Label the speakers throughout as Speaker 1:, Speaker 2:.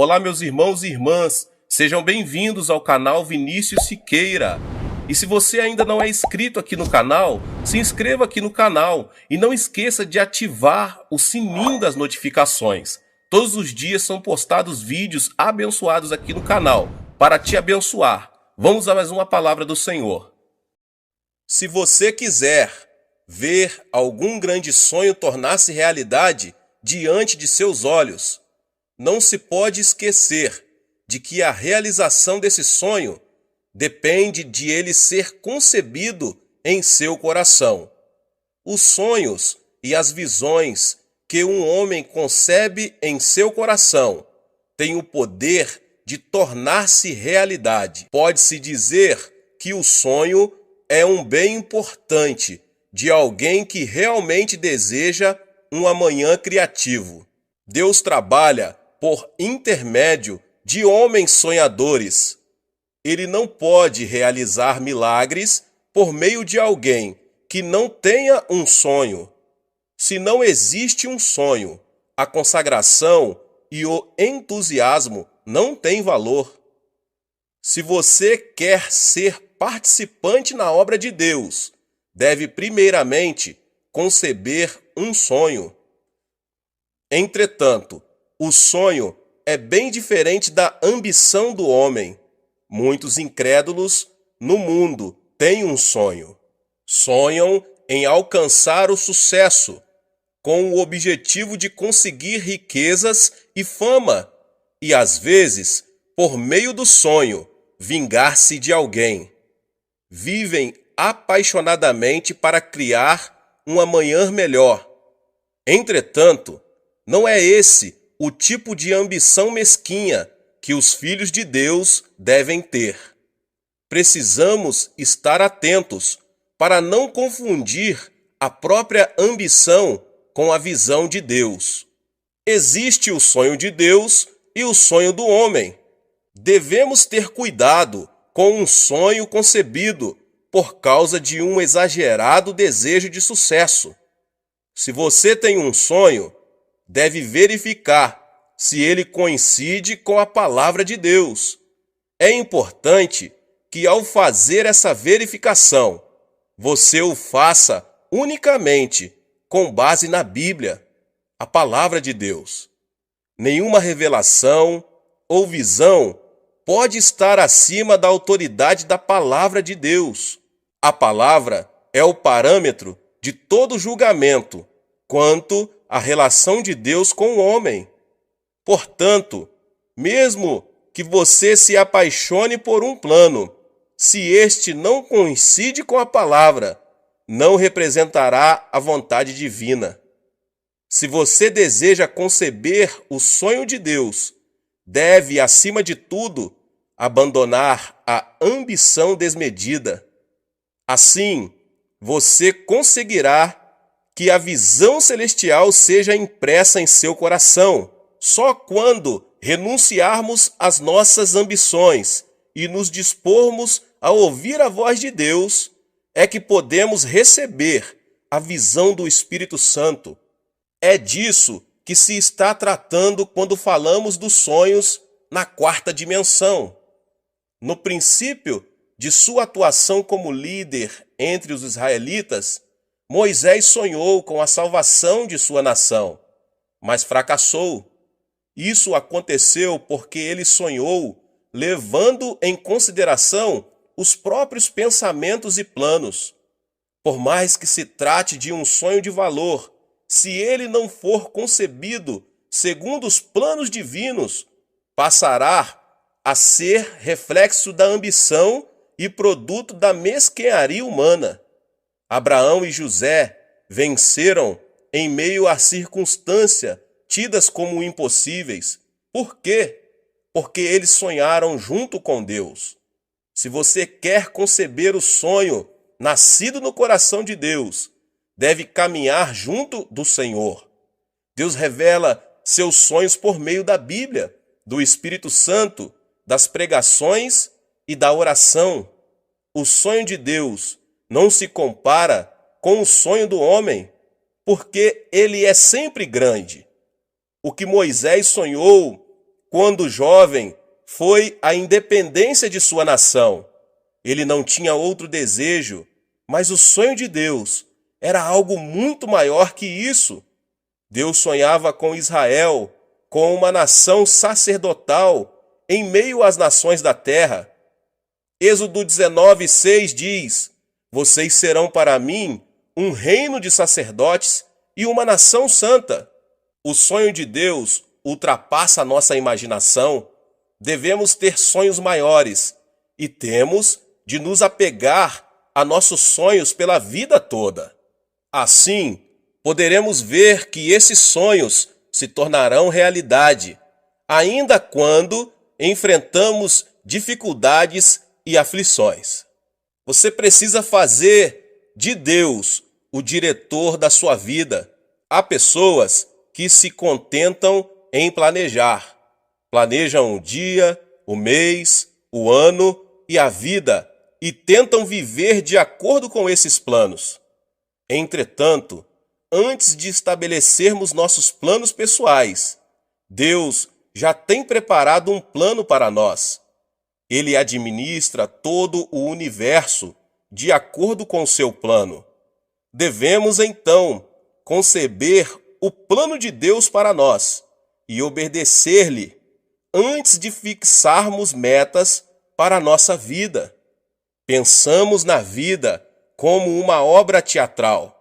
Speaker 1: Olá, meus irmãos e irmãs, sejam bem-vindos ao canal Vinícius Siqueira. E se você ainda não é inscrito aqui no canal, se inscreva aqui no canal e não esqueça de ativar o sininho das notificações. Todos os dias são postados vídeos abençoados aqui no canal para te abençoar. Vamos a mais uma palavra do Senhor. Se você quiser ver algum grande sonho tornar-se realidade diante de seus olhos, não se pode esquecer de que a realização desse sonho depende de ele ser concebido em seu coração. Os sonhos e as visões que um homem concebe em seu coração têm o poder de tornar-se realidade. Pode-se dizer que o sonho é um bem importante de alguém que realmente deseja um amanhã criativo. Deus trabalha por intermédio de homens sonhadores. Ele não pode realizar milagres por meio de alguém que não tenha um sonho. Se não existe um sonho, a consagração e o entusiasmo não têm valor. Se você quer ser participante na obra de Deus, deve primeiramente conceber um sonho. Entretanto, o sonho é bem diferente da ambição do homem. Muitos incrédulos no mundo têm um sonho. Sonham em alcançar o sucesso, com o objetivo de conseguir riquezas e fama, e às vezes, por meio do sonho, vingar-se de alguém. Vivem apaixonadamente para criar um amanhã melhor. Entretanto, não é esse o tipo de ambição mesquinha que os filhos de Deus devem ter. Precisamos estar atentos para não confundir a própria ambição com a visão de Deus. Existe o sonho de Deus e o sonho do homem. Devemos ter cuidado com um sonho concebido por causa de um exagerado desejo de sucesso. Se você tem um sonho, deve verificar se ele coincide com a palavra de Deus. É importante que, ao fazer essa verificação, você o faça unicamente com base na Bíblia, a palavra de Deus. Nenhuma revelação ou visão pode estar acima da autoridade da palavra de Deus. A palavra é o parâmetro de todo julgamento quanto à relação de Deus com o homem. Portanto, mesmo que você se apaixone por um plano, se este não coincide com a palavra, não representará a vontade divina. Se você deseja conceber o sonho de Deus, deve, acima de tudo, abandonar a ambição desmedida. Assim, você conseguirá que a visão celestial seja impressa em seu coração. Só quando renunciarmos às nossas ambições e nos dispormos a ouvir a voz de Deus, é que podemos receber a visão do Espírito Santo. É disso que se está tratando quando falamos dos sonhos na quarta dimensão. No princípio de sua atuação como líder entre os israelitas, Moisés sonhou com a salvação de sua nação, mas fracassou. Isso aconteceu porque ele sonhou, levando em consideração os próprios pensamentos e planos. Por mais que se trate de um sonho de valor, se ele não for concebido segundo os planos divinos, passará a ser reflexo da ambição e produto da mesquinharia humana. Abraão e José venceram em meio a circunstâncias tidas como impossíveis. Por quê? Porque eles sonharam junto com Deus. Se você quer conceber o sonho nascido no coração de Deus, deve caminhar junto do Senhor. Deus revela seus sonhos por meio da Bíblia, do Espírito Santo, das pregações e da oração. O sonho de Deus não se compara com o sonho do homem, porque ele é sempre grande. O que Moisés sonhou quando jovem, foi a independência de sua nação. Ele não tinha outro desejo, mas o sonho de Deus era algo muito maior que isso. Deus sonhava com Israel, com uma nação sacerdotal em meio às nações da terra. Êxodo 19:6 diz: Vocês serão para mim um reino de sacerdotes e uma nação santa. O sonho de Deus ultrapassa a nossa imaginação. Devemos ter sonhos maiores e temos de nos apegar a nossos sonhos pela vida toda. Assim, poderemos ver que esses sonhos se tornarão realidade, ainda quando enfrentamos dificuldades e aflições. Você precisa fazer de Deus o diretor da sua vida. Há pessoas que se contentam em planejar. Planejam o dia, o mês, o ano e a vida e tentam viver de acordo com esses planos. Entretanto, antes de estabelecermos nossos planos pessoais, Deus já tem preparado um plano para nós. Ele administra todo o universo de acordo com o seu plano. Devemos, então, conceber o plano de Deus para nós e obedecer-lhe antes de fixarmos metas para a nossa vida. Pensamos na vida como uma obra teatral.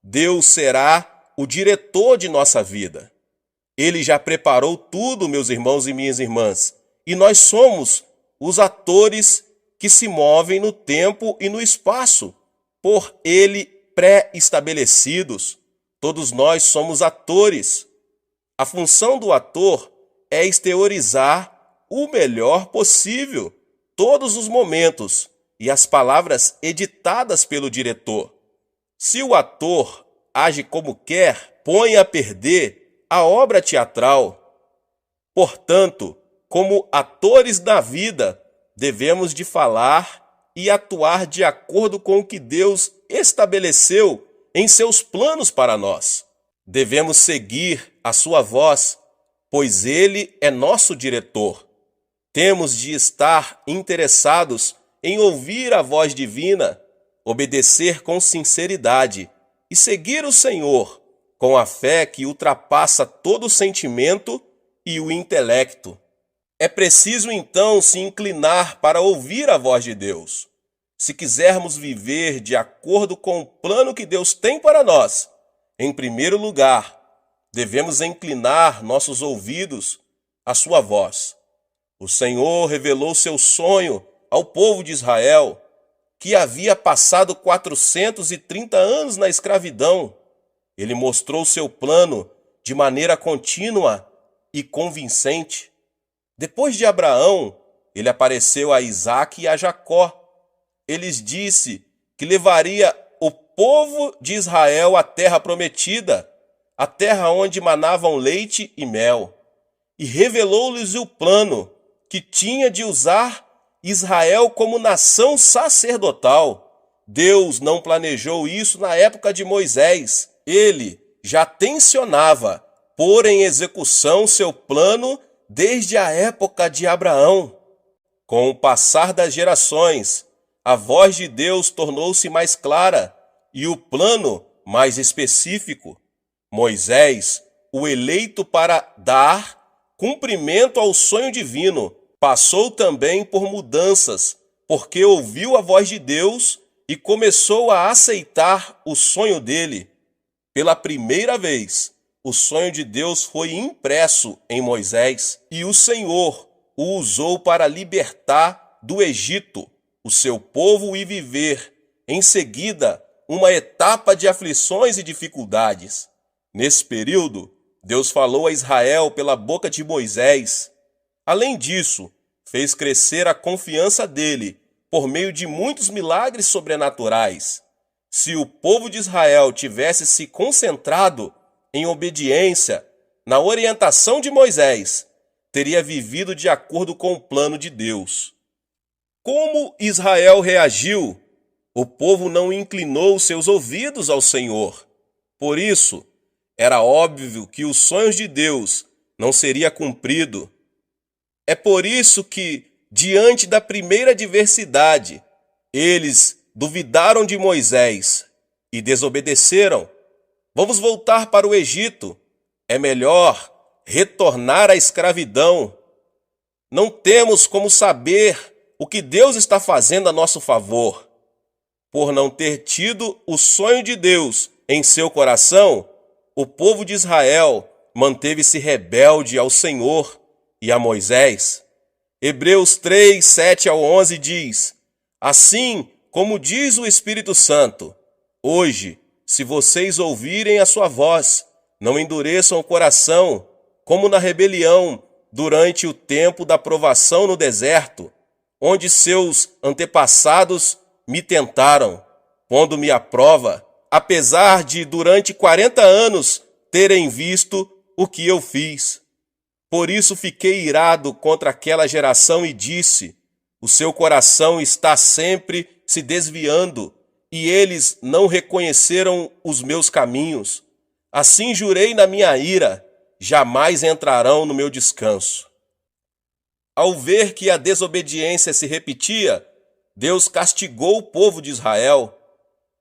Speaker 1: Deus será o diretor de nossa vida. Ele já preparou tudo, meus irmãos e minhas irmãs, e nós somos os atores que se movem no tempo e no espaço, por Ele pré-estabelecidos. Todos nós somos atores. A função do ator é exteriorizar o melhor possível todos os momentos e as palavras editadas pelo diretor. Se o ator age como quer, põe a perder a obra teatral. Portanto, como atores da vida, devemos de falar e atuar de acordo com o que Deus estabeleceu em seus planos para nós. Devemos seguir a sua voz, pois Ele é nosso diretor. Temos de estar interessados em ouvir a voz divina, obedecer com sinceridade e seguir o Senhor com a fé que ultrapassa todo o sentimento e o intelecto. É preciso então se inclinar para ouvir a voz de Deus. Se quisermos viver de acordo com o plano que Deus tem para nós, em primeiro lugar, devemos inclinar nossos ouvidos à sua voz. O Senhor revelou seu sonho ao povo de Israel, que havia passado 430 anos na escravidão. Ele mostrou seu plano de maneira contínua e convincente. Depois de Abraão, ele apareceu a Isaque e a Jacó. Ele disse que levaria o povo de Israel à terra prometida, a terra onde manavam leite e mel, e revelou-lhes o plano que tinha de usar Israel como nação sacerdotal. Deus não planejou isso na época de Moisés. Ele já tensionava pôr em execução seu plano desde a época de Abraão. Com o passar das gerações, a voz de Deus tornou-se mais clara e o plano mais específico. Moisés, o eleito para dar cumprimento ao sonho divino, passou também por mudanças, porque ouviu a voz de Deus e começou a aceitar o sonho dele. Pela primeira vez, o sonho de Deus foi impresso em Moisés e o Senhor o usou para libertar do Egito o seu povo e viver, em seguida, uma etapa de aflições e dificuldades. Nesse período, Deus falou a Israel pela boca de Moisés. Além disso, fez crescer a confiança dele por meio de muitos milagres sobrenaturais. Se o povo de Israel tivesse se concentrado em obediência na orientação de Moisés, teria vivido de acordo com o plano de Deus. Como Israel reagiu? O povo não inclinou seus ouvidos ao Senhor. Por isso, era óbvio que os sonhos de Deus não seria cumprido. É por isso que, diante da primeira adversidade, eles duvidaram de Moisés e desobedeceram. Vamos voltar para o Egito. É melhor retornar à escravidão. Não temos como saber o que Deus está fazendo a nosso favor. Por não ter tido o sonho de Deus em seu coração, o povo de Israel manteve-se rebelde ao Senhor e a Moisés. Hebreus 3, 7 ao 11 diz: Assim como diz o Espírito Santo, hoje, se vocês ouvirem a sua voz, não endureçam o coração, como na rebelião, durante o tempo da provação no deserto, onde seus antepassados me tentaram, pondo-me à prova, apesar de durante 40 anos terem visto o que eu fiz. Por isso fiquei irado contra aquela geração e disse: o seu coração está sempre se desviando, e eles não reconheceram os meus caminhos. Assim jurei na minha ira: jamais entrarão no meu descanso. Ao ver que a desobediência se repetia, Deus castigou o povo de Israel.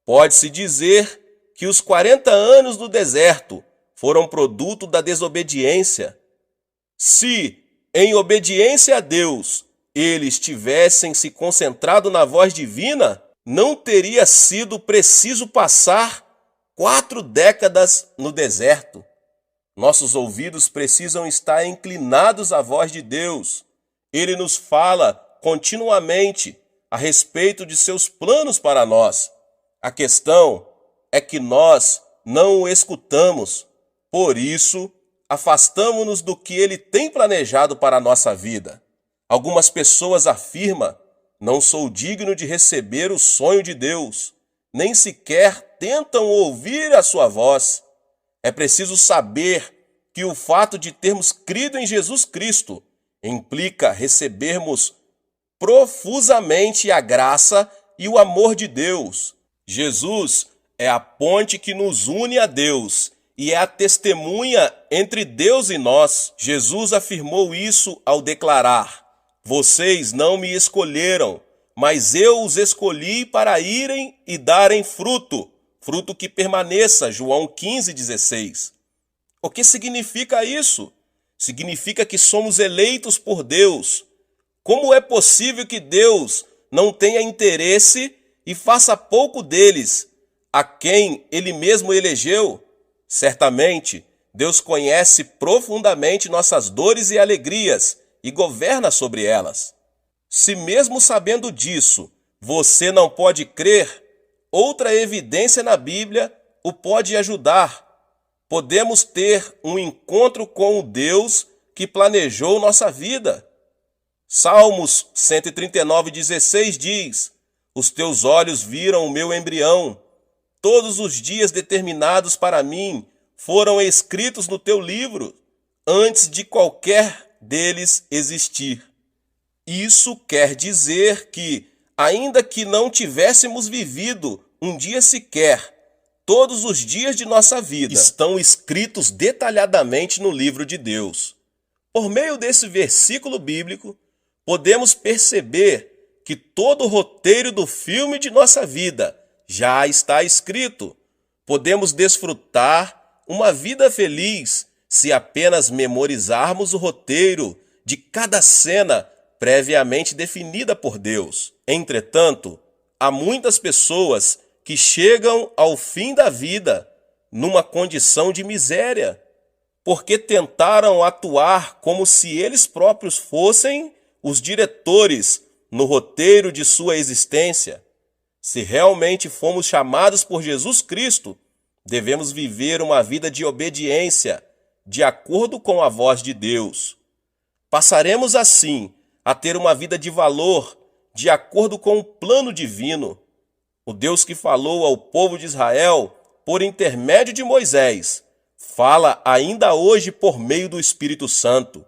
Speaker 1: Pode-se dizer que os 40 anos do deserto foram produto da desobediência. Se, em obediência a Deus, eles tivessem se concentrado na voz divina, não teria sido preciso passar 4 décadas no deserto. Nossos ouvidos precisam estar inclinados à voz de Deus. Ele nos fala continuamente a respeito de seus planos para nós. A questão é que nós não o escutamos. Por isso, afastamo-nos do que ele tem planejado para a nossa vida. Algumas pessoas afirmam: não sou digno de receber o sonho de Deus. Nem sequer tentam ouvir a sua voz. É preciso saber que o fato de termos crido em Jesus Cristo implica recebermos profusamente a graça e o amor de Deus. Jesus é a ponte que nos une a Deus e é a testemunha entre Deus e nós. Jesus afirmou isso ao declarar: vocês não me escolheram, mas eu os escolhi para irem e darem fruto, fruto que permaneça. João 15:16. O que significa isso? Significa que somos eleitos por Deus. Como é possível que Deus não tenha interesse e faça pouco deles, a quem ele mesmo elegeu? Certamente, Deus conhece profundamente nossas dores e alegrias e governa sobre elas. Se mesmo sabendo disso, você não pode crer, outra evidência na Bíblia o pode ajudar. Podemos ter um encontro com o Deus que planejou nossa vida. Salmos 139:16 diz: os teus olhos viram o meu embrião. Todos os dias determinados para mim foram escritos no teu livro, antes de qualquer deles existir. Isso quer dizer que, ainda que não tivéssemos vivido um dia sequer, todos os dias de nossa vida estão escritos detalhadamente no livro de Deus. Por meio desse versículo bíblico, podemos perceber que todo o roteiro do filme de nossa vida já está escrito. Podemos desfrutar uma vida feliz se apenas memorizarmos o roteiro de cada cena previamente definida por Deus. Entretanto, há muitas pessoas que chegam ao fim da vida numa condição de miséria, porque tentaram atuar como se eles próprios fossem os diretores no roteiro de sua existência. Se realmente fomos chamados por Jesus Cristo, devemos viver uma vida de obediência, de acordo com a voz de Deus. Passaremos assim a ter uma vida de valor, de acordo com o plano divino. O Deus que falou ao povo de Israel por intermédio de Moisés, fala ainda hoje por meio do Espírito Santo.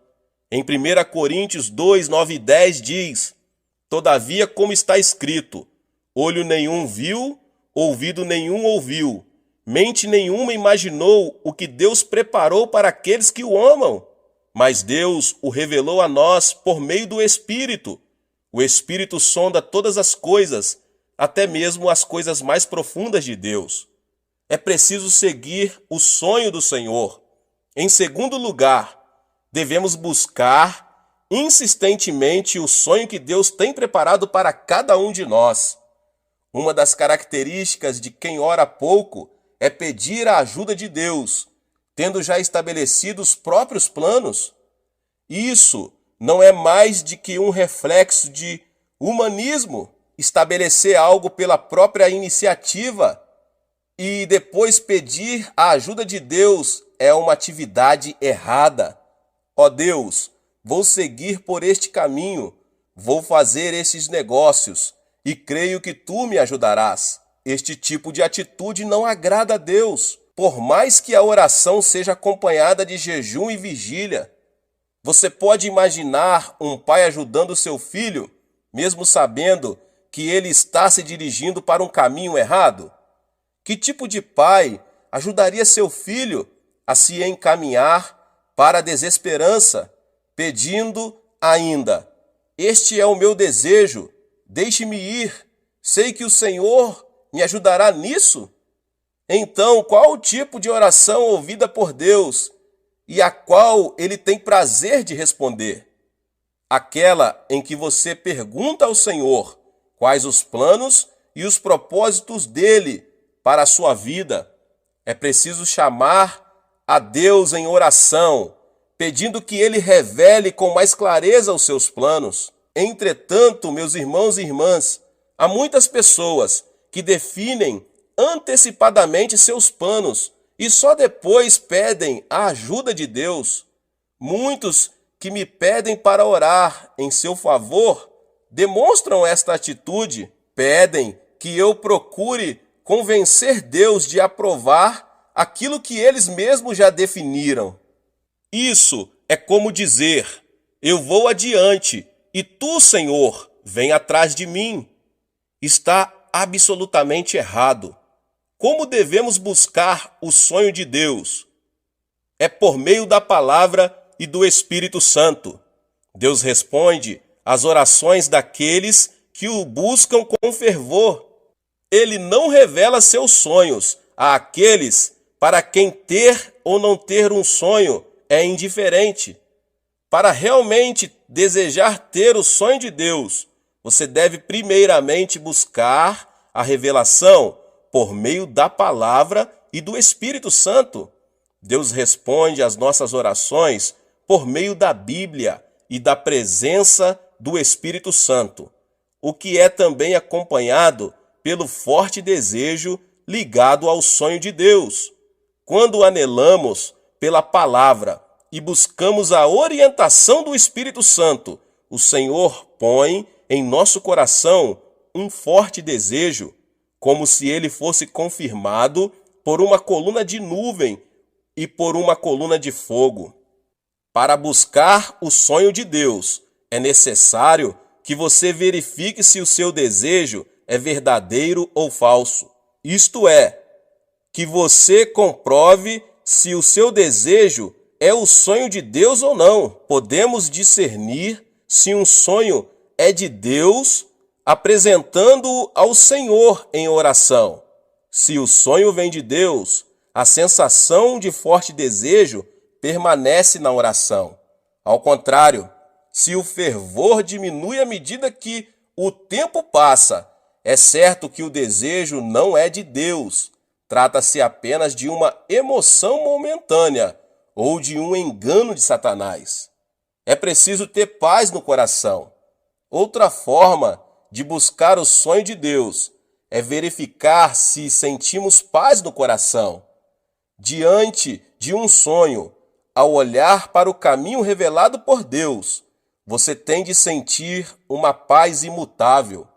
Speaker 1: Em 1 Coríntios 2, 9 e 10 diz: todavia, como está escrito, olho nenhum viu, ouvido nenhum ouviu, mente nenhuma imaginou o que Deus preparou para aqueles que o amam. mas Deus o revelou a nós por meio do Espírito. O Espírito sonda todas as coisas, até mesmo as coisas mais profundas de Deus. É preciso seguir o sonho do Senhor. Em segundo lugar, devemos buscar insistentemente o sonho que Deus tem preparado para cada um de nós. Uma das características de quem ora pouco é pedir a ajuda de Deus, tendo já estabelecido os próprios planos. Isso não é mais de que um reflexo de humanismo, estabelecer algo pela própria iniciativa e depois pedir a ajuda de Deus é uma atividade errada. Ó Deus, vou seguir por este caminho, vou fazer esses negócios e creio que tu me ajudarás. Este tipo de atitude não agrada a Deus, por mais que a oração seja acompanhada de jejum e vigília. Você pode imaginar um pai ajudando seu filho, mesmo sabendo que ele está se dirigindo para um caminho errado? Que tipo de pai ajudaria seu filho a se encaminhar para a desesperança, pedindo ainda: este é o meu desejo, deixe-me ir, sei que o Senhor me ajudará nisso? Então, qual o tipo de oração ouvida por Deus e a qual ele tem prazer de responder? Aquela em que você pergunta ao Senhor quais os planos e os propósitos dele para a sua vida. É preciso chamar a Deus em oração, pedindo que ele revele com mais clareza os seus planos. Entretanto, meus irmãos e irmãs, há muitas pessoas que definem antecipadamente seus planos e só depois pedem a ajuda de Deus. Muitos que me pedem para orar em seu favor demonstram esta atitude, pedem que eu procure convencer Deus de aprovar aquilo que eles mesmos já definiram. Isso é como dizer: eu vou adiante e tu, Senhor, vem atrás de mim. Está absolutamente errado. Como devemos buscar o sonho de Deus? É por meio da palavra e do Espírito Santo. Deus responde às orações daqueles que o buscam com fervor. Ele não revela seus sonhos àqueles para quem ter ou não ter um sonho é indiferente. Para realmente desejar ter o sonho de Deus, você deve primeiramente buscar a revelação por meio da palavra e do Espírito Santo. Deus responde às nossas orações por meio da Bíblia e da presença do Espírito Santo, o que é também acompanhado pelo forte desejo ligado ao sonho de Deus. Quando anelamos pela palavra e buscamos a orientação do Espírito Santo, o Senhor põe em nosso coração um forte desejo, como se ele fosse confirmado por uma coluna de nuvem e por uma coluna de fogo. Para buscar o sonho de Deus, é necessário que você verifique se o seu desejo é verdadeiro ou falso. Isto é, que você comprove se o seu desejo é o sonho de Deus ou não. Podemos discernir se um sonho é de Deus apresentando-o ao Senhor em oração. Se o sonho vem de Deus, a sensação de forte desejo permanece na oração. Ao contrário, se o fervor diminui à medida que o tempo passa, é certo que o desejo não é de Deus. Trata-se apenas de uma emoção momentânea ou de um engano de Satanás. É preciso ter paz no coração. Outra forma de buscar o sonho de Deus é verificar se sentimos paz no coração. Diante de um sonho, ao olhar para o caminho revelado por Deus, você tem de sentir uma paz imutável.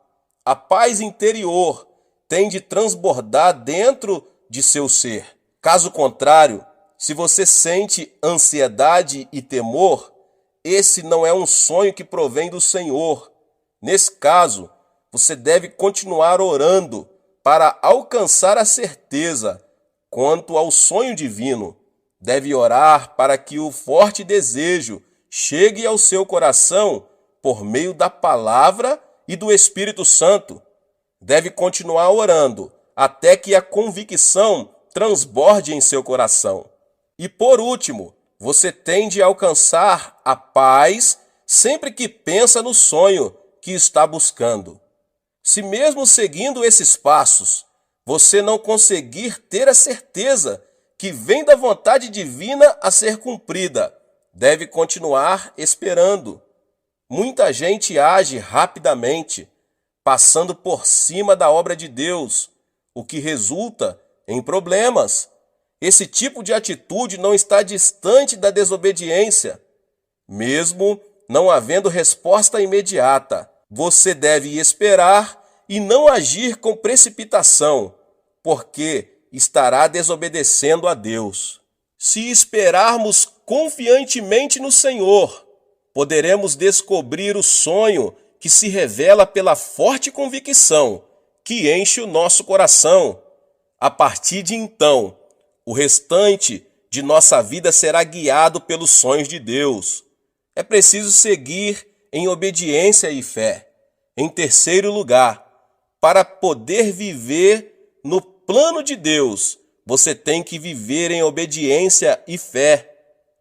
Speaker 1: A paz interior tem de transbordar dentro de seu ser. Caso contrário, se você sente ansiedade e temor, esse não é um sonho que provém do Senhor. Nesse caso, você deve continuar orando para alcançar a certeza quanto ao sonho divino. Deve orar para que o forte desejo chegue ao seu coração por meio da palavra e do Espírito Santo. Deve continuar orando até que a convicção transborde em seu coração. E por último, você tem de alcançar a paz sempre que pensa no sonho que está buscando. Se mesmo seguindo esses passos, você não conseguir ter a certeza que vem da vontade divina a ser cumprida, deve continuar esperando. Muita gente age rapidamente, passando por cima da obra de Deus, o que resulta em problemas. Esse tipo de atitude não está distante da desobediência. Mesmo não havendo resposta imediata, você deve esperar e não agir com precipitação, porque estará desobedecendo a Deus. Se esperarmos confiantemente no Senhor, poderemos descobrir o sonho que se revela pela forte convicção que enche o nosso coração. A partir de então, o restante de nossa vida será guiado pelos sonhos de Deus. É preciso seguir em obediência e fé. Em terceiro lugar, para poder viver no plano de Deus, você tem que viver em obediência e fé.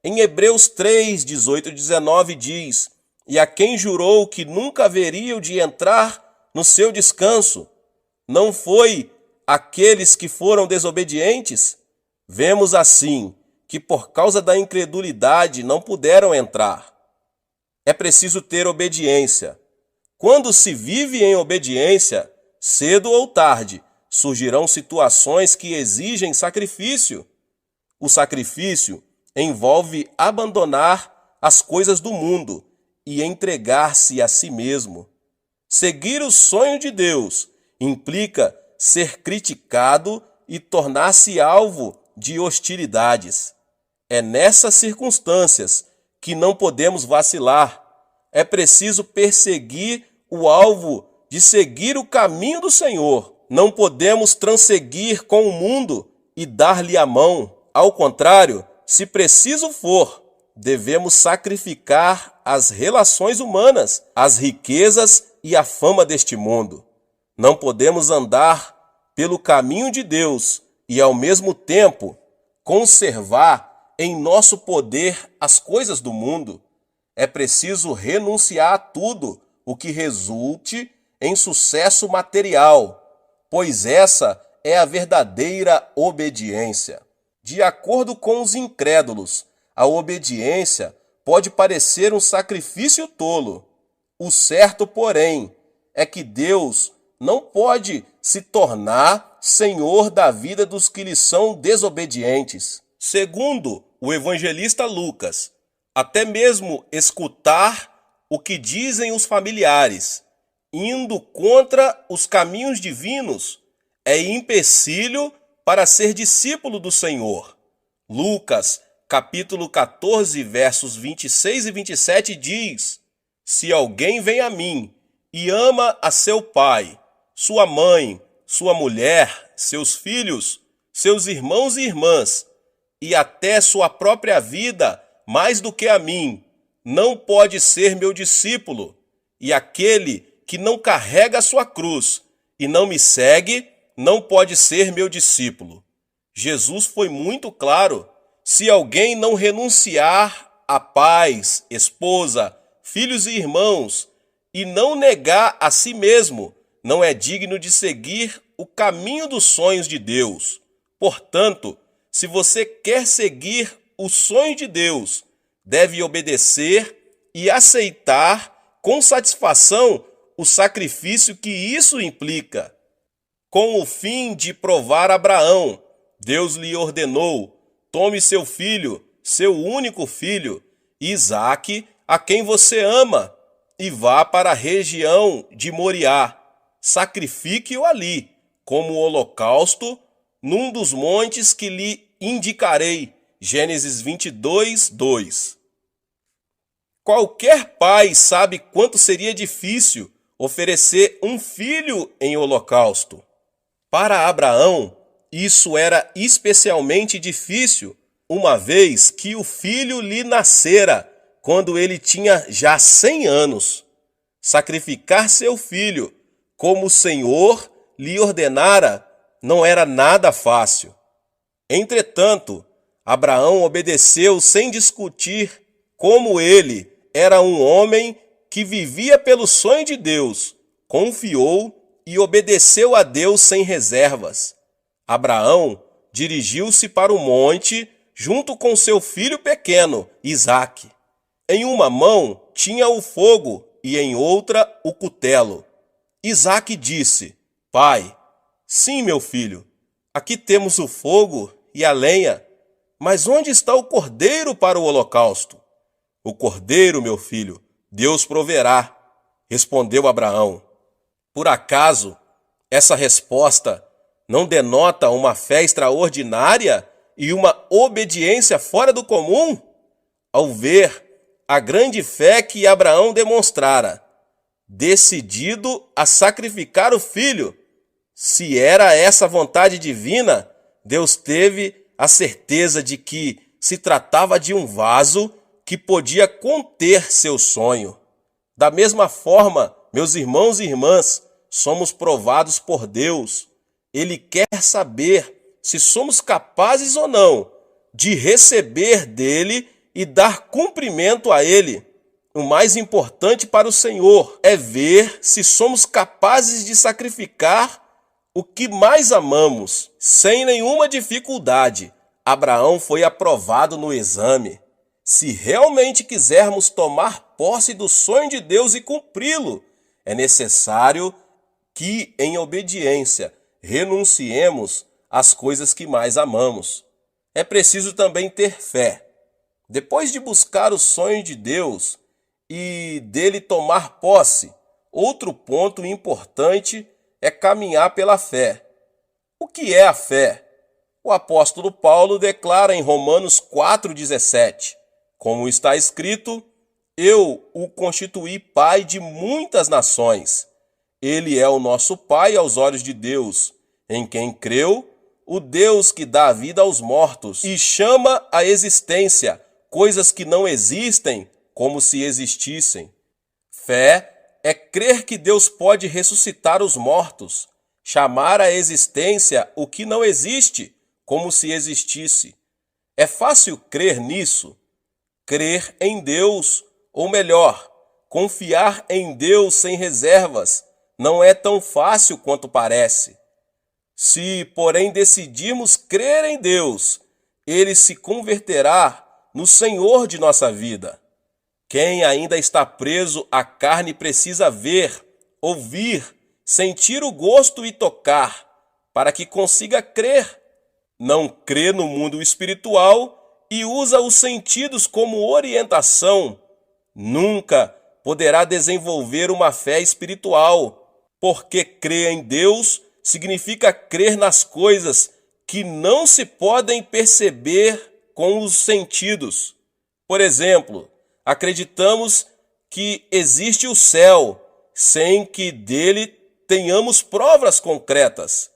Speaker 1: Em Hebreus 3, 18 e 19 diz: E a quem jurou que nunca haveriam de entrar no seu descanso, não foi aqueles que foram desobedientes? Vemos assim que por causa da incredulidade não puderam entrar. É preciso ter obediência. Quando se vive em obediência, cedo ou tarde, surgirão situações que exigem sacrifício. O sacrifício envolve abandonar as coisas do mundo e entregar-se a si mesmo. Seguir o sonho de Deus implica ser criticado e tornar-se alvo de hostilidades. É nessas circunstâncias que não podemos vacilar. É preciso perseguir o alvo de seguir o caminho do Senhor. Não podemos transseguir com o mundo e dar-lhe a mão. Ao contrário, se preciso for, devemos sacrificar as relações humanas, as riquezas e a fama deste mundo. Não podemos andar pelo caminho de Deus e, ao mesmo tempo, conservar em nosso poder as coisas do mundo. É preciso renunciar a tudo o que resulte em sucesso material, pois essa é a verdadeira obediência. De acordo com os incrédulos, a obediência pode parecer um sacrifício tolo. O certo, porém, é que Deus não pode se tornar senhor da vida dos que lhe são desobedientes. Segundo o evangelista Lucas, até mesmo escutar o que dizem os familiares, indo contra os caminhos divinos, é empecilho para ser discípulo do Senhor. Lucas, capítulo 14, versos 26 e 27 diz: Se alguém vem a mim e ama a seu pai, sua mãe, sua mulher, seus filhos, seus irmãos e irmãs, e até sua própria vida, mais do que a mim, não pode ser meu discípulo. E aquele que não carrega a sua cruz e não me segue, não pode ser meu discípulo. Jesus foi muito claro: se alguém não renunciar a pais, esposa, filhos e irmãos, e não negar a si mesmo, não é digno de seguir o caminho dos sonhos de Deus. Portanto, se você quer seguir o sonho de Deus, deve obedecer e aceitar com satisfação o sacrifício que isso implica. Com o fim de provar a Abraão, Deus lhe ordenou: tome seu filho, seu único filho, Isaque, a quem você ama, e vá para a região de Moriá. Sacrifique-o ali, como holocausto, num dos montes que lhe indicarei. Gênesis 22, 2. Qualquer pai sabe quanto seria difícil oferecer um filho em holocausto. Para Abraão, isso era especialmente difícil, uma vez que o filho lhe nascera, quando ele tinha já 100 anos. Sacrificar seu filho, como o Senhor lhe ordenara, não era nada fácil. Entretanto, Abraão obedeceu sem discutir, como ele era um homem que vivia pelo sonho de Deus, confiou e obedeceu a Deus sem reservas. Abraão dirigiu-se para o monte junto com seu filho pequeno, Isaque. Em uma mão tinha o fogo e em outra o cutelo. Isaque disse: Pai, sim, meu filho, aqui temos o fogo e a lenha, mas onde está o cordeiro para o holocausto? O cordeiro, meu filho, Deus proverá, respondeu Abraão. Por acaso, essa resposta não denota uma fé extraordinária e uma obediência fora do comum? Ao ver a grande fé que Abraão demonstrara, decidido a sacrificar o filho, se era essa vontade divina, Deus teve a certeza de que se tratava de um vaso que podia conter seu sonho. Da mesma forma, meus irmãos e irmãs, somos provados por Deus. Ele quer saber se somos capazes ou não de receber dele e dar cumprimento a ele. O mais importante para o Senhor é ver se somos capazes de sacrificar o que mais amamos. Sem nenhuma dificuldade, Abraão foi aprovado no exame. Se realmente quisermos tomar posse do sonho de Deus e cumpri-lo, é necessário que, em obediência, renunciemos às coisas que mais amamos. É preciso também ter fé. Depois de buscar o sonho de Deus e dele tomar posse, outro ponto importante é caminhar pela fé. O que é a fé? O apóstolo Paulo declara em Romanos 4,17, como está escrito: Eu o constituí pai de muitas nações. Ele é o nosso pai aos olhos de Deus, em quem creu, o Deus que dá vida aos mortos e chama à existência coisas que não existem como se existissem. Fé é crer que Deus pode ressuscitar os mortos, chamar à existência o que não existe como se existisse. É fácil crer nisso? Crer em Deus, ou melhor, confiar em Deus sem reservas, não é tão fácil quanto parece. Se, porém, decidirmos crer em Deus, Ele se converterá no Senhor de nossa vida. Quem ainda está preso à carne precisa ver, ouvir, sentir o gosto e tocar, para que consiga crer. Não crê no mundo espiritual e usa os sentidos como orientação, nunca poderá desenvolver uma fé espiritual, porque crer em Deus significa crer nas coisas que não se podem perceber com os sentidos. Por exemplo, acreditamos que existe o céu, sem que dele tenhamos provas concretas.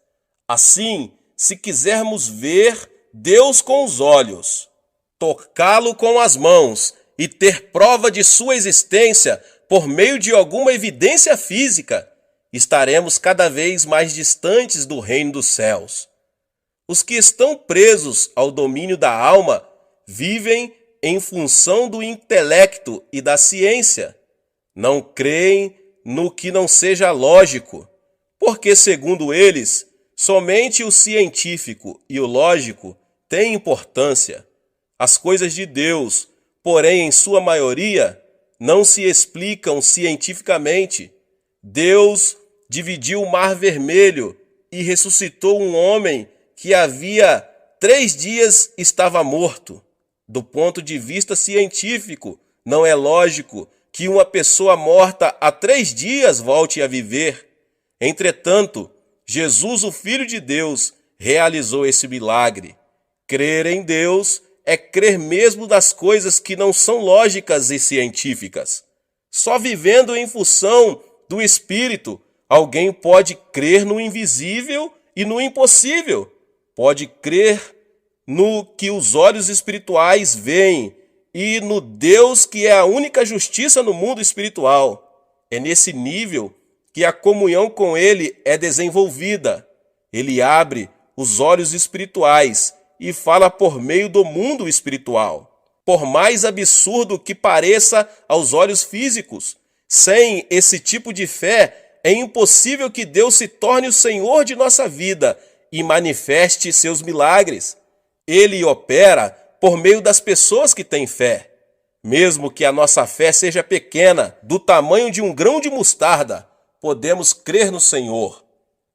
Speaker 1: Assim, se quisermos ver Deus com os olhos, tocá-lo com as mãos e ter prova de sua existência por meio de alguma evidência física, estaremos cada vez mais distantes do reino dos céus. Os que estão presos ao domínio da alma vivem em função do intelecto e da ciência. Não creem no que não seja lógico, porque, segundo eles, somente o científico e o lógico têm importância. As coisas de Deus, porém, em sua maioria, não se explicam cientificamente. Deus dividiu o Mar Vermelho e ressuscitou um homem que havia 3 dias estava morto. Do ponto de vista científico, não é lógico que uma pessoa morta há 3 dias volte a viver. Entretanto, Jesus, o Filho de Deus, realizou esse milagre. Crer em Deus é crer mesmo nas coisas que não são lógicas e científicas. Só vivendo em função do Espírito, alguém pode crer no invisível e no impossível. Pode crer no que os olhos espirituais veem e no Deus que é a única justiça no mundo espiritual. É nesse nível que a comunhão com Ele é desenvolvida. Ele abre os olhos espirituais e fala por meio do mundo espiritual. Por mais absurdo que pareça aos olhos físicos, sem esse tipo de fé, é impossível que Deus se torne o Senhor de nossa vida e manifeste seus milagres. Ele opera por meio das pessoas que têm fé. Mesmo que a nossa fé seja pequena, do tamanho de um grão de mostarda, podemos crer no Senhor.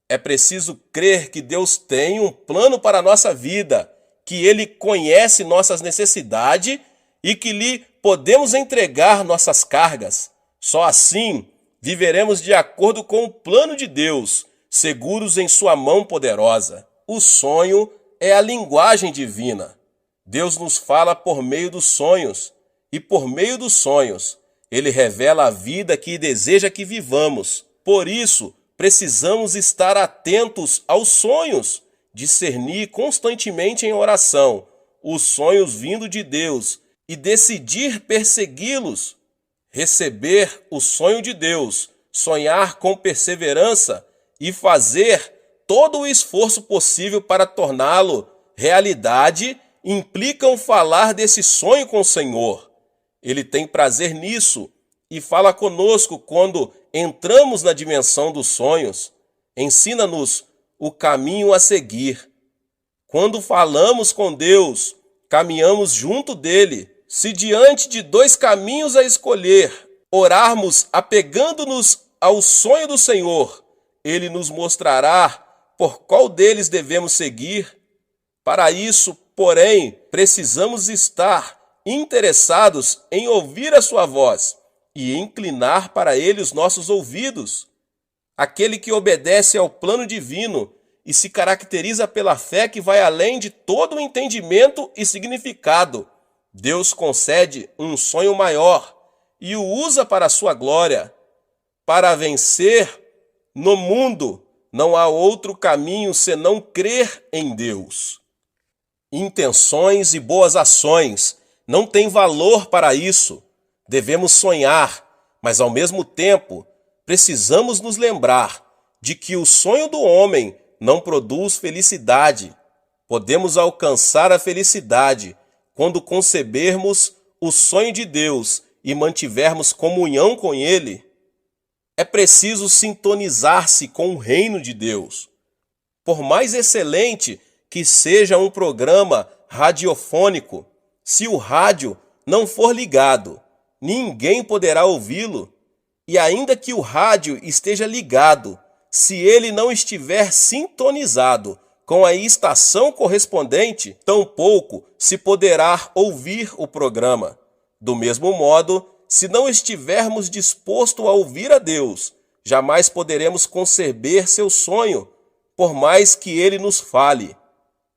Speaker 1: É preciso crer que Deus tem um plano para a nossa vida, que Ele conhece nossas necessidades e que lhe podemos entregar nossas cargas. Só assim viveremos de acordo com o plano de Deus, seguros em sua mão poderosa. O sonho é a linguagem divina. Deus nos fala por meio dos sonhos, e por meio dos sonhos, Ele revela a vida que deseja que vivamos. Por isso, precisamos estar atentos aos sonhos, discernir constantemente em oração os sonhos vindo de Deus e decidir persegui-los. Receber o sonho de Deus, sonhar com perseverança e fazer todo o esforço possível para torná-lo realidade implicam falar desse sonho com o Senhor. Ele tem prazer nisso e fala conosco quando entramos na dimensão dos sonhos. Ensina-nos o caminho a seguir. Quando falamos com Deus, caminhamos junto dele. Se diante de dois caminhos a escolher, orarmos apegando-nos ao sonho do Senhor, Ele nos mostrará por qual deles devemos seguir. Para isso, porém, precisamos estar interessados em ouvir a sua voz e inclinar para Ele os nossos ouvidos. Aquele que obedece ao plano divino e se caracteriza pela fé que vai além de todo o entendimento e significado. Deus concede um sonho maior e o usa para a sua glória. Para vencer no mundo, não há outro caminho senão crer em Deus. Intenções e boas ações não têm valor para isso. Devemos sonhar, mas ao mesmo tempo precisamos nos lembrar de que o sonho do homem não produz felicidade. Podemos alcançar a felicidade quando concebermos o sonho de Deus e mantivermos comunhão com Ele. É preciso sintonizar-se com o reino de Deus. Por mais excelente que seja um programa radiofônico, se o rádio não for ligado, ninguém poderá ouvi-lo. E ainda que o rádio esteja ligado, se ele não estiver sintonizado com a estação correspondente, tampouco se poderá ouvir o programa. Do mesmo modo, se não estivermos dispostos a ouvir a Deus, jamais poderemos conceber seu sonho, por mais que ele nos fale.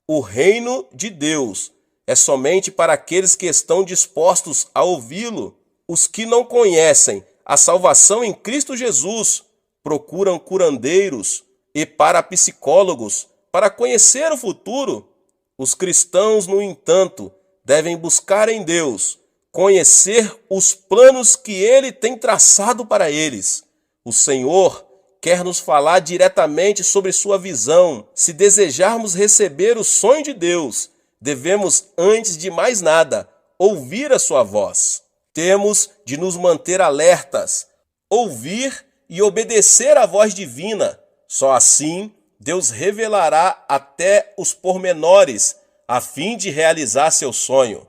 Speaker 1: O reino de Deus é somente para aqueles que estão dispostos a ouvi-lo. Os que não conhecem a salvação em Cristo Jesus procuram curandeiros e parapsicólogos para conhecer o futuro. Os cristãos, no entanto, devem buscar em Deus conhecer os planos que Ele tem traçado para eles. O Senhor quer nos falar diretamente sobre sua visão. Se desejarmos receber o sonho de Deus, devemos, antes de mais nada, ouvir a sua voz. Temos de nos manter alertas, ouvir e obedecer à voz divina. Só assim Deus revelará até os pormenores a fim de realizar seu sonho.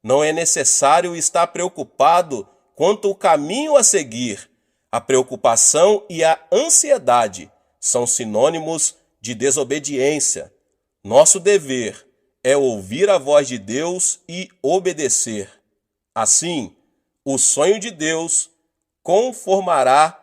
Speaker 1: Não é necessário estar preocupado quanto ao caminho a seguir. A preocupação e a ansiedade são sinônimos de desobediência. Nosso dever é ouvir a voz de Deus e obedecer. Assim, o sonho de Deus conformará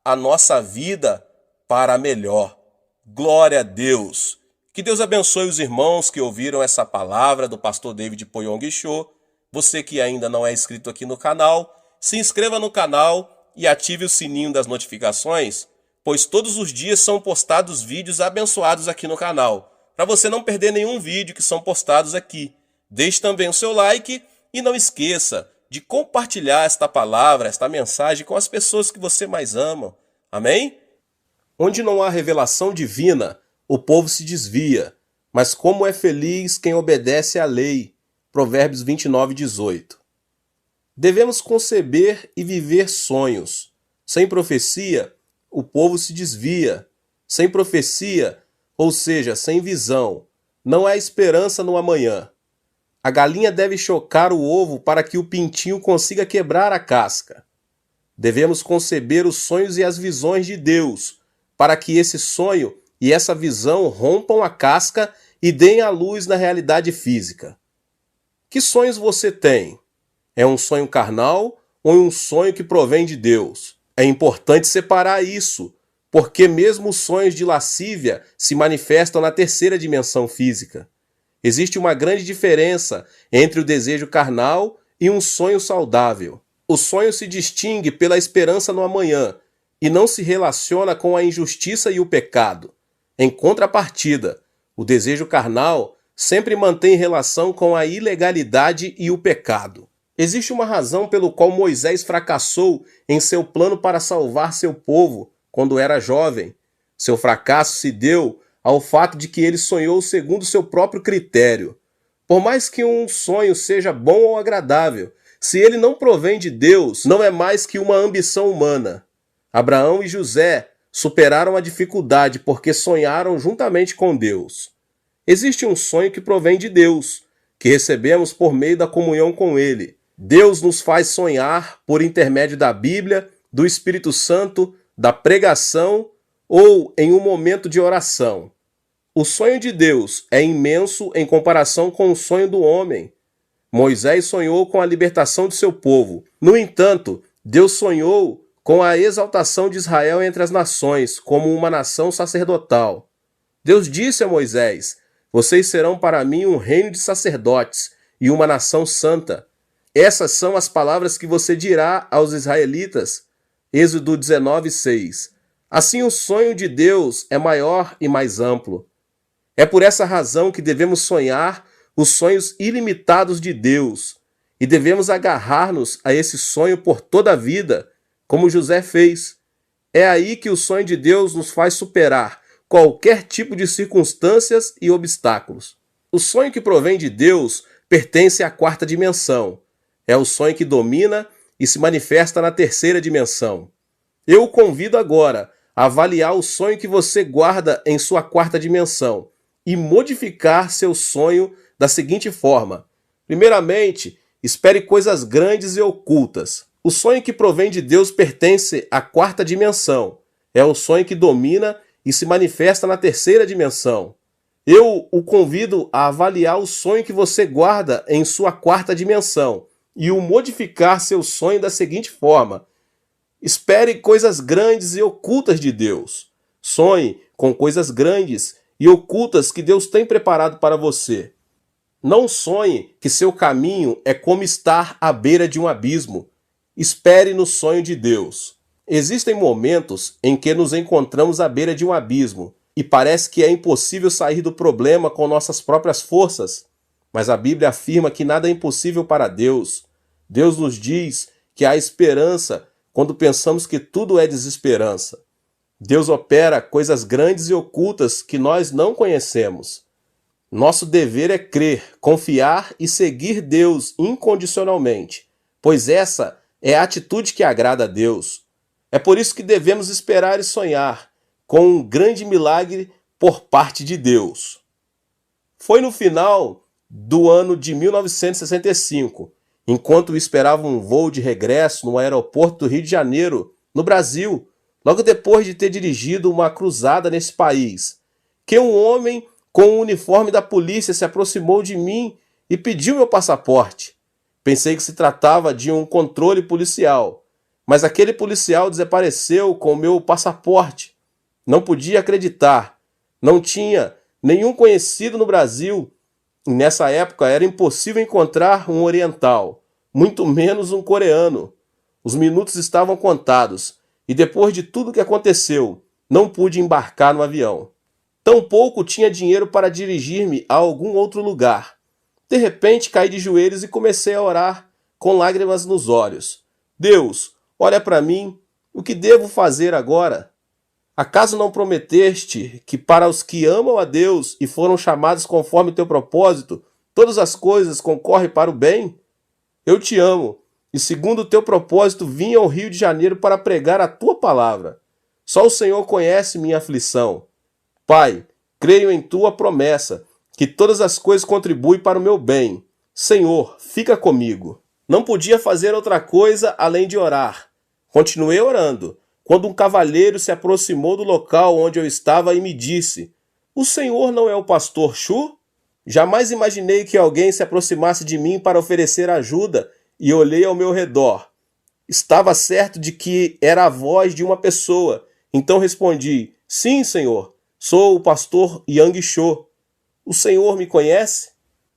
Speaker 1: a nossa vida para melhor. Glória a Deus! Que Deus abençoe os irmãos que ouviram essa palavra do pastor David Poyong Cho. Você que ainda não é inscrito aqui no canal, se inscreva no canal e ative o sininho das notificações, pois todos os dias são postados vídeos abençoados aqui no canal. para você não perder nenhum vídeo que são postados aqui. Deixe também o seu like e não esqueça de compartilhar esta palavra, esta mensagem com as pessoas que você mais ama. Amém? Onde não há revelação divina, o povo se desvia, mas como é feliz quem obedece à lei. Provérbios 29:18. Devemos conceber e viver sonhos. Sem profecia, o povo se desvia. Sem profecia, ou seja, sem visão, não há esperança no amanhã. A galinha deve chocar o ovo para que o pintinho consiga quebrar a casca. Devemos conceber os sonhos e as visões de Deus, para que esse sonho e essa visão rompam a casca e deem a luz na realidade física. Que sonhos você tem? É um sonho carnal ou um sonho que provém de Deus? É importante separar isso, porque mesmo os sonhos de lascívia se manifestam na terceira dimensão física. Existe uma grande diferença entre o desejo carnal e um sonho saudável. O sonho se distingue pela esperança no amanhã e não se relaciona com a injustiça e o pecado. Em contrapartida, o desejo carnal sempre mantém relação com a ilegalidade e o pecado. Existe uma razão pelo qual Moisés fracassou em seu plano para salvar seu povo quando era jovem. Seu fracasso se deu ao fato de que ele sonhou segundo seu próprio critério. Por mais que um sonho seja bom ou agradável, se ele não provém de Deus, não é mais que uma ambição humana. Abraão e José superaram a dificuldade porque sonharam juntamente com Deus. Existe um sonho que provém de Deus, que recebemos por meio da comunhão com Ele. Deus nos faz sonhar por intermédio da Bíblia, do Espírito Santo, da pregação ou em um momento de oração. O sonho de Deus é imenso em comparação com o sonho do homem. Moisés sonhou com a libertação de seu povo. No entanto, Deus sonhou com a exaltação de Israel entre as nações, como uma nação sacerdotal. Deus disse a Moisés: "Vocês serão para mim um reino de sacerdotes e uma nação santa." Essas são as palavras que você dirá aos israelitas. Êxodo 19:6. Assim, o sonho de Deus é maior e mais amplo. É por essa razão que devemos sonhar os sonhos ilimitados de Deus e devemos agarrar-nos a esse sonho por toda a vida, como José fez. É aí que o sonho de Deus nos faz superar qualquer tipo de circunstâncias e obstáculos. O sonho que provém de Deus pertence à quarta dimensão. É o sonho que domina e se manifesta na terceira dimensão. Eu o convido agora a avaliar o sonho que você guarda em sua quarta dimensão e modificar seu sonho da seguinte forma. Primeiramente, espere coisas grandes e ocultas. O sonho que provém de Deus pertence à quarta dimensão. É o sonho que domina e se manifesta na terceira dimensão. Eu o convido a avaliar o sonho que você guarda em sua quarta dimensão e o modificar seu sonho da seguinte forma. Espere coisas grandes e ocultas de Deus. Sonhe com coisas grandes e ocultas que Deus tem preparado para você. Não sonhe que seu caminho é como estar à beira de um abismo. Espere no sonho de Deus. Existem momentos em que nos encontramos à beira de um abismo e parece que é impossível sair do problema com nossas próprias forças. Mas a Bíblia afirma que nada é impossível para Deus. Deus nos diz que há esperança quando pensamos que tudo é desesperança. Deus opera coisas grandes e ocultas que nós não conhecemos. Nosso dever é crer, confiar e seguir Deus incondicionalmente, pois essa é a atitude que agrada a Deus. É por isso que devemos esperar e sonhar com um grande milagre por parte de Deus. Foi no final do ano de 1965, enquanto esperava um voo de regresso no aeroporto do Rio de Janeiro, no Brasil, logo depois de ter dirigido uma cruzada nesse país, que um homem com o uniforme da polícia se aproximou de mim e pediu meu passaporte. Pensei que se tratava de um controle policial, mas aquele policial desapareceu com o meu passaporte. Não podia acreditar. Não tinha nenhum conhecido no Brasil. E nessa época era impossível encontrar um oriental, muito menos um coreano. Os minutos estavam contados e depois de tudo que aconteceu, não pude embarcar no avião. Tampouco tinha dinheiro para dirigir-me a algum outro lugar. De repente caí de joelhos e comecei a orar, com lágrimas nos olhos. Deus, olha para mim, o que devo fazer agora? Acaso não prometeste que para os que amam a Deus e foram chamados conforme teu propósito, todas as coisas concorrem para o bem? Eu te amo, e segundo o teu propósito vim ao Rio de Janeiro para pregar a tua palavra. Só o Senhor conhece minha aflição. Pai, creio em tua promessa, que todas as coisas contribuem para o meu bem. Senhor, fica comigo. Não podia fazer outra coisa além de orar. Continuei orando, quando um cavalheiro se aproximou do local onde eu estava e me disse: O senhor não é o pastor Chu? Jamais imaginei que alguém se aproximasse de mim para oferecer ajuda e olhei ao meu redor. Estava certo de que era a voz de uma pessoa, então respondi: Sim, senhor, sou o pastor Yang Cho. O senhor me conhece?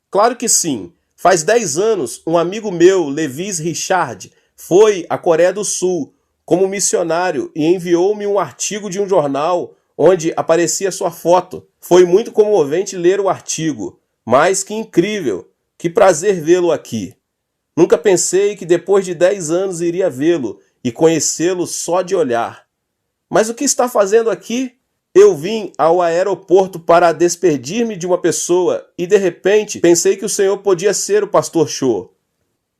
Speaker 1: Claro que sim. Faz 10 anos, um amigo meu, Levis Richard, foi à Coreia do Sul como missionário e enviou-me um artigo de um jornal onde aparecia sua foto. Foi muito comovente ler o artigo, mas que incrível, que prazer vê-lo aqui. Nunca pensei que depois de 10 anos iria vê-lo e conhecê-lo só de olhar. Mas o que está fazendo aqui? Eu vim ao aeroporto para despedir-me de uma pessoa e de repente pensei que o senhor podia ser o pastor Cho.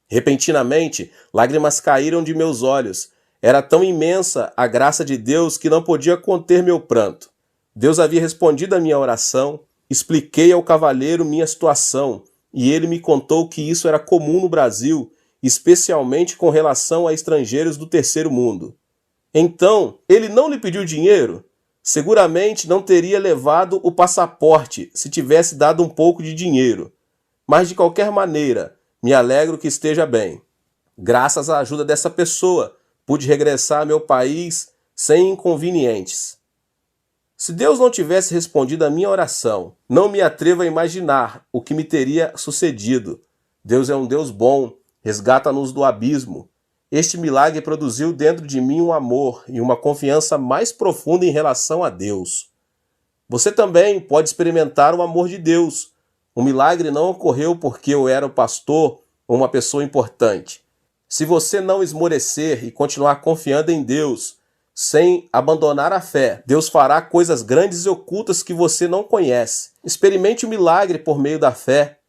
Speaker 1: Repentinamente, lágrimas caíram de meus olhos. Era tão imensa a graça de Deus que não podia conter meu pranto. Deus havia respondido à minha oração, expliquei ao cavalheiro minha situação e ele me contou que isso era comum no Brasil, especialmente com relação a estrangeiros do terceiro mundo. Então, ele não lhe pediu dinheiro? Seguramente não teria levado o passaporte se tivesse dado um pouco de dinheiro. Mas de qualquer maneira, me alegro que esteja bem. Graças à ajuda dessa pessoa, pude regressar ao meu país sem inconvenientes. Se Deus não tivesse respondido à minha oração, não me atrevo a imaginar o que me teria sucedido. Deus é um Deus bom, resgata-nos do abismo. Este milagre produziu dentro de mim um amor e uma confiança mais profunda em relação a Deus. Você também pode experimentar o amor de Deus. O milagre não ocorreu porque eu era o pastor ou uma pessoa importante. Se você não esmorecer e continuar confiando em Deus, sem abandonar a fé, Deus fará coisas grandes e ocultas que você não conhece. Experimente o milagre por meio da fé.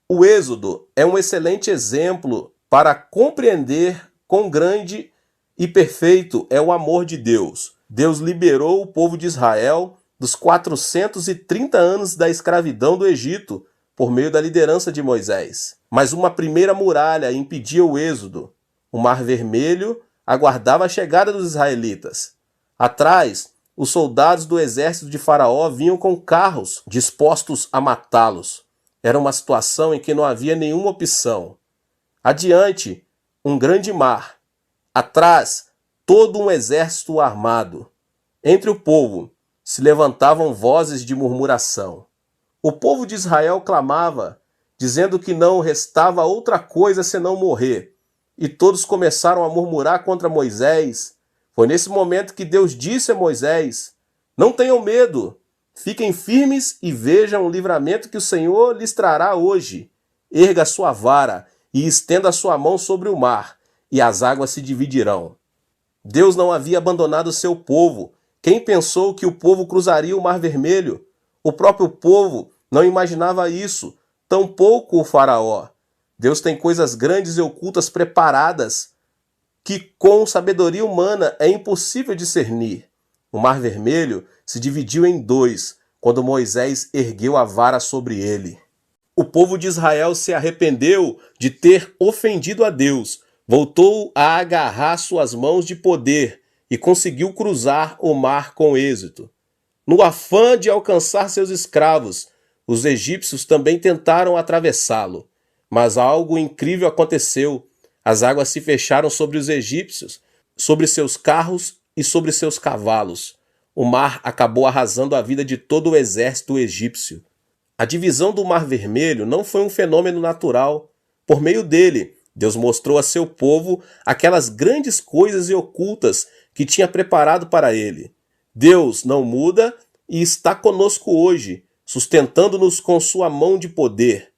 Speaker 1: O Êxodo é um excelente exemplo para compreender quão grande e perfeito é o amor de Deus. Deus liberou o povo de Israel dos 430 anos da escravidão do Egito por meio da liderança de Moisés. Mas uma primeira muralha impedia o êxodo. O Mar Vermelho aguardava a chegada dos israelitas. Atrás, os soldados do exército de Faraó vinham com carros dispostos a matá-los. Era uma situação em que não havia nenhuma opção. Adiante, um grande mar. Atrás, todo um exército armado. Entre o povo se levantavam vozes de murmuração. O povo de Israel clamava, dizendo que não restava outra coisa senão morrer. E todos começaram a murmurar contra Moisés. Foi nesse momento que Deus disse a Moisés: Não tenham medo, fiquem firmes e vejam o livramento que o Senhor lhes trará hoje. Erga a sua vara e estenda a sua mão sobre o mar, e as águas se dividirão. Deus não havia abandonado o seu povo. Quem pensou que o povo cruzaria o Mar Vermelho? O próprio povo não imaginava isso, tampouco o faraó. Deus tem coisas grandes e ocultas preparadas que com sabedoria humana é impossível discernir. O Mar Vermelho se dividiu em dois quando Moisés ergueu a vara sobre ele. O povo de Israel se arrependeu de ter ofendido a Deus, voltou a agarrar suas mãos de poder e conseguiu cruzar o mar com êxito. No afã de alcançar seus escravos, os egípcios também tentaram atravessá-lo. Mas algo incrível aconteceu. As águas se fecharam sobre os egípcios, sobre seus carros e sobre seus cavalos. O mar acabou arrasando a vida de todo o exército egípcio. A divisão do Mar Vermelho não foi um fenômeno natural. Por meio dele, Deus mostrou a seu povo aquelas grandes coisas e ocultas que tinha preparado para ele. Deus não muda e está conosco hoje, sustentando-nos com sua mão de poder.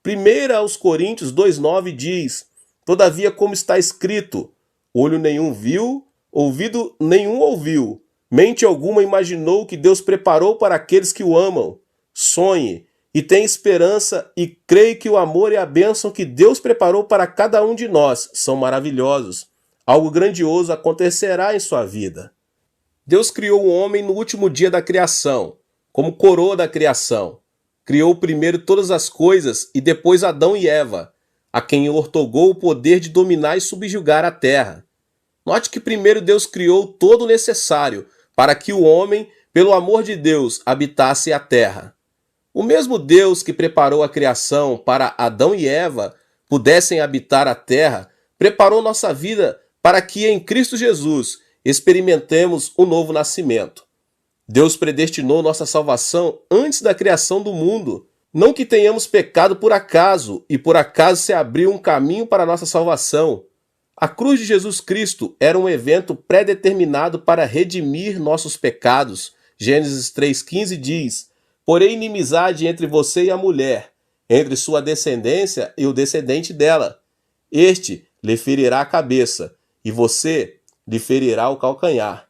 Speaker 1: 1 aos Coríntios 2,9 diz: Todavia, como está escrito, olho nenhum viu, ouvido nenhum ouviu, mente alguma imaginou que Deus preparou para aqueles que o amam. Sonhe e tenha esperança e creia que o amor e a bênção que Deus preparou para cada um de nós são maravilhosos. Algo grandioso acontecerá em sua vida. Deus criou o homem no último dia da criação, como coroa da criação. Criou primeiro todas as coisas e depois Adão e Eva, a quem outorgou o poder de dominar e subjugar a terra. Note que primeiro Deus criou todo o necessário para que o homem, pelo amor de Deus, habitasse a terra. O mesmo Deus que preparou a criação para Adão e Eva pudessem habitar a terra, preparou nossa vida para que em Cristo Jesus experimentemos o novo nascimento. Deus predestinou nossa salvação antes da criação do mundo. Não que tenhamos pecado por acaso, e por acaso se abriu um caminho para a nossa salvação. A cruz de Jesus Cristo era um evento pré-determinado para redimir nossos pecados. Gênesis 3,15 diz: Porém inimizade entre você e a mulher, entre sua descendência e o descendente dela. Este lhe ferirá a cabeça, e você lhe ferirá o calcanhar.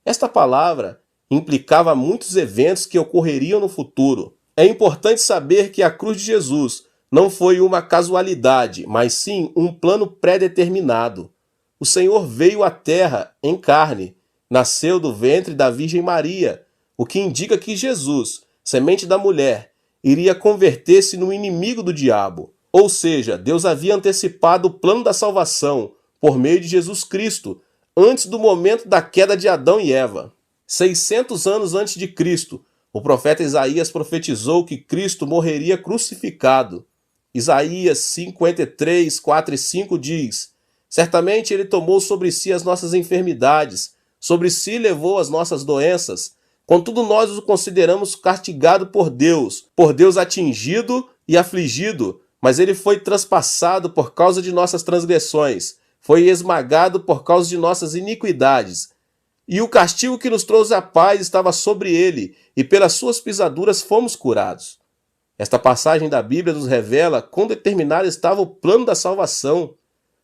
Speaker 1: Esta palavra implicava muitos eventos que ocorreriam no futuro. É importante saber que a cruz de Jesus não foi uma casualidade, mas sim um plano pré-determinado. O Senhor veio à terra em carne, nasceu do ventre da Virgem Maria, o que indica que Jesus, semente da mulher, iria converter-se no inimigo do diabo. Ou seja, Deus havia antecipado o plano da salvação por meio de Jesus Cristo, antes do momento da queda de Adão e Eva. 600 anos antes de Cristo, o profeta Isaías profetizou que Cristo morreria crucificado. Isaías 53, 4 e 5 diz: Certamente ele tomou sobre si as nossas enfermidades, sobre si levou as nossas doenças. Contudo, nós o consideramos castigado por Deus atingido e afligido, mas ele foi transpassado por causa de nossas transgressões, foi esmagado por causa de nossas iniquidades. E o castigo que nos trouxe a paz estava sobre ele, e pelas suas pisaduras fomos curados. Esta passagem da Bíblia nos revela quão determinado estava o plano da salvação,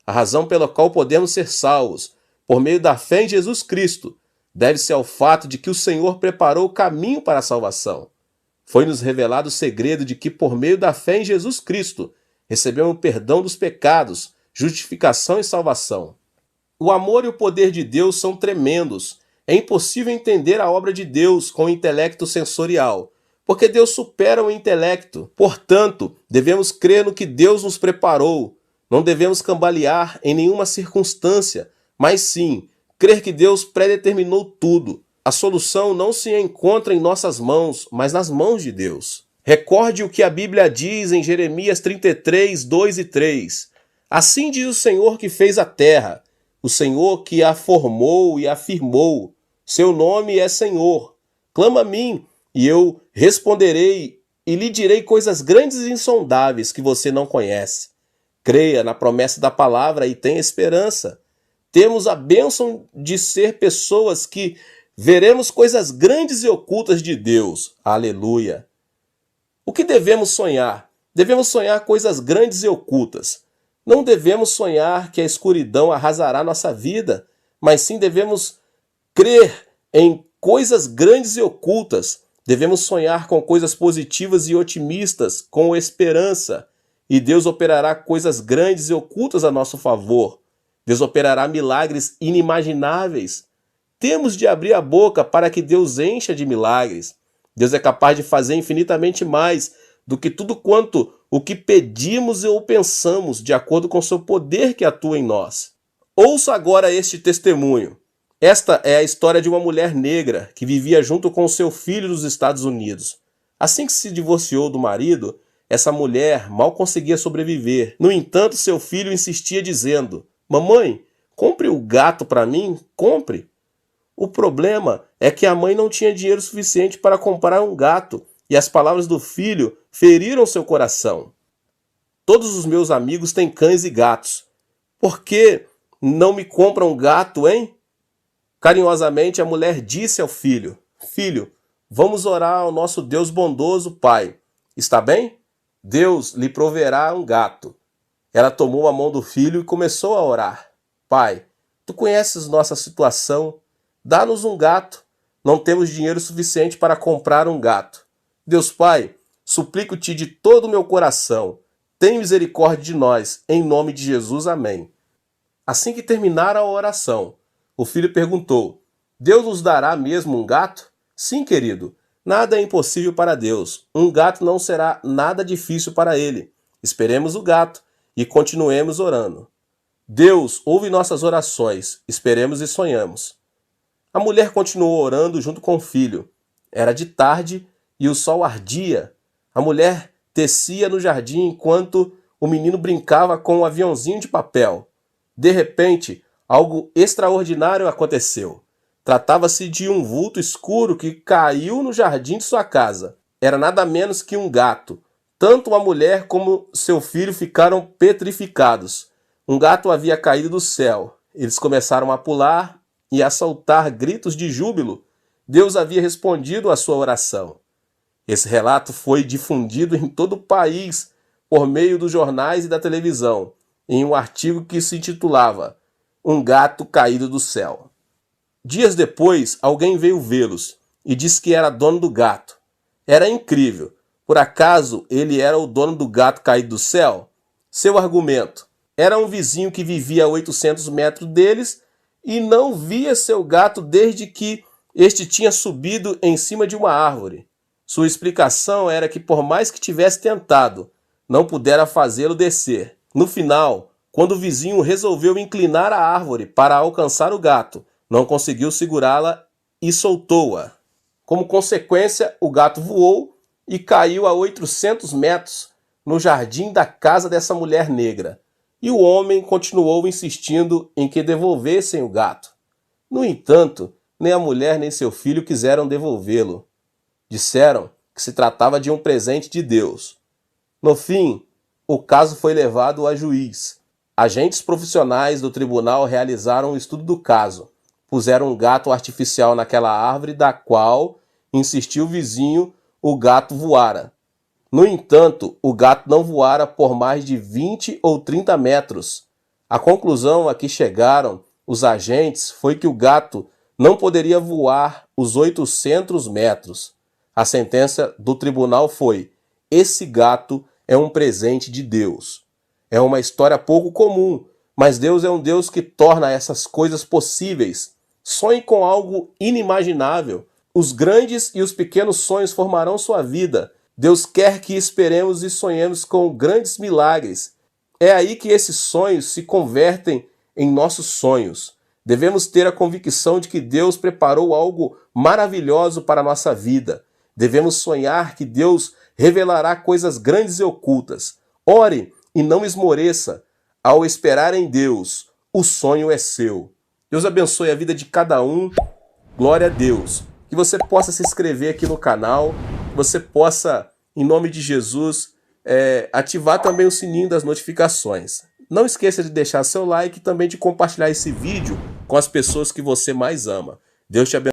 Speaker 1: a razão pela qual podemos ser salvos, por meio da fé em Jesus Cristo, deve-se ao fato de que o Senhor preparou o caminho para a salvação. Foi-nos revelado o segredo de que, por meio da fé em Jesus Cristo, recebemos o perdão dos pecados, justificação e salvação. O amor e o poder de Deus são tremendos. É impossível entender a obra de Deus com o intelecto sensorial, porque Deus supera o intelecto. Portanto, devemos crer no que Deus nos preparou. Não devemos cambalear em nenhuma circunstância, mas sim crer que Deus predeterminou tudo. A solução não se encontra em nossas mãos, mas nas mãos de Deus. Recorde o que a Bíblia diz em Jeremias 33, 2 e 3. Assim diz o Senhor que fez a terra, o Senhor que a formou e a firmou. Seu nome é Senhor. Clama a mim, e eu responderei e lhe direi coisas grandes e insondáveis que você não conhece. Creia na promessa da palavra e tenha esperança. Temos a bênção de ser pessoas que veremos coisas grandes e ocultas de Deus. Aleluia! O que devemos sonhar? Devemos sonhar coisas grandes e ocultas. Não devemos sonhar que a escuridão arrasará nossa vida, mas sim devemos crer em coisas grandes e ocultas. Devemos sonhar com coisas positivas e otimistas, com esperança. E Deus operará coisas grandes e ocultas a nosso favor. Deus operará milagres inimagináveis. Temos de abrir a boca para que Deus encha de milagres. Deus é capaz de fazer infinitamente mais do que tudo quanto o que pedimos ou pensamos, de acordo com o seu poder que atua em nós. Ouça agora este testemunho. Esta é a história de uma mulher negra que vivia junto com seu filho nos Estados Unidos. Assim que se divorciou do marido, essa mulher mal conseguia sobreviver. No entanto, seu filho insistia dizendo: Mamãe, compre o gato para mim, compre. O problema é que a mãe não tinha dinheiro suficiente para comprar um gato, e as palavras do filho feriram seu coração. Todos os meus amigos têm cães e gatos. Por que não me compram um gato, hein? Carinhosamente, a mulher disse ao filho: Filho, Vamos orar ao nosso Deus bondoso, Pai. Está bem? Deus lhe proverá um gato. Ela tomou a mão do filho e começou a orar. Pai, tu conheces nossa situação. Dá-nos um gato. Não temos dinheiro suficiente para comprar um gato. Deus Pai, suplico-te de todo o meu coração. Tem misericórdia de nós. Em nome de Jesus, amém. Assim que terminara a oração, o filho perguntou: Deus nos dará mesmo um gato? Sim, querido. Nada é impossível para Deus. Um gato não será nada difícil para ele. Esperemos o gato e continuemos orando. Deus ouve nossas orações. Esperemos e sonhamos. A mulher continuou orando junto com o filho. Era de tarde e o sol ardia. A mulher tecia no jardim enquanto o menino brincava com um aviãozinho de papel. De repente, algo extraordinário aconteceu. Tratava-se de um vulto escuro que caiu no jardim de sua casa. Era nada menos que um gato. Tanto a mulher como seu filho ficaram petrificados. Um gato havia caído do céu. Eles começaram a pular e a soltar gritos de júbilo. Deus havia respondido à sua oração. Esse relato foi difundido em todo o país por meio dos jornais e da televisão, em um artigo que se intitulava Um Gato Caído do Céu. Dias depois, alguém veio vê-los e disse que era dono do gato. Era incrível. Por acaso ele era o dono do gato caído do céu? Seu argumento: era um vizinho que vivia a 800 metros deles e não via seu gato desde que este tinha subido em cima de uma árvore. Sua explicação era que, por mais que tivesse tentado, não pudera fazê-lo descer. No final, quando o vizinho resolveu inclinar a árvore para alcançar o gato, não conseguiu segurá-la e soltou-a. Como consequência, o gato voou e caiu a 800 metros no jardim da casa dessa mulher negra. E o homem continuou insistindo em que devolvessem o gato. No entanto, nem a mulher nem seu filho quiseram devolvê-lo. Disseram que se tratava de um presente de Deus. No fim, o caso foi levado a juiz. Agentes profissionais do tribunal realizaram um estudo do caso. Puseram um gato artificial naquela árvore da qual, insistiu o vizinho, o gato voara. No entanto, o gato não voara por mais de 20 ou 30 metros. A conclusão a que chegaram os agentes foi que o gato não poderia voar os 800 metros. A sentença do tribunal foi: esse gato é um presente de Deus. É uma história pouco comum, mas Deus é um Deus que torna essas coisas possíveis. Sonhe com algo inimaginável. Os grandes e os pequenos sonhos formarão sua vida. Deus quer que esperemos e sonhemos com grandes milagres. É aí que esses sonhos se convertem em nossos sonhos. Devemos ter a convicção de que Deus preparou algo maravilhoso para a nossa vida. Devemos sonhar que Deus revelará coisas grandes e ocultas. Ore e não esmoreça. Ao esperar em Deus, o sonho é seu. Deus abençoe a vida de cada um. Glória a Deus. Que você possa se inscrever aqui no canal, que você possa, em nome de Jesus, ativar também o sininho das notificações. Não esqueça de deixar seu like e também de compartilhar esse vídeo com as pessoas que você mais ama. Deus te abençoe.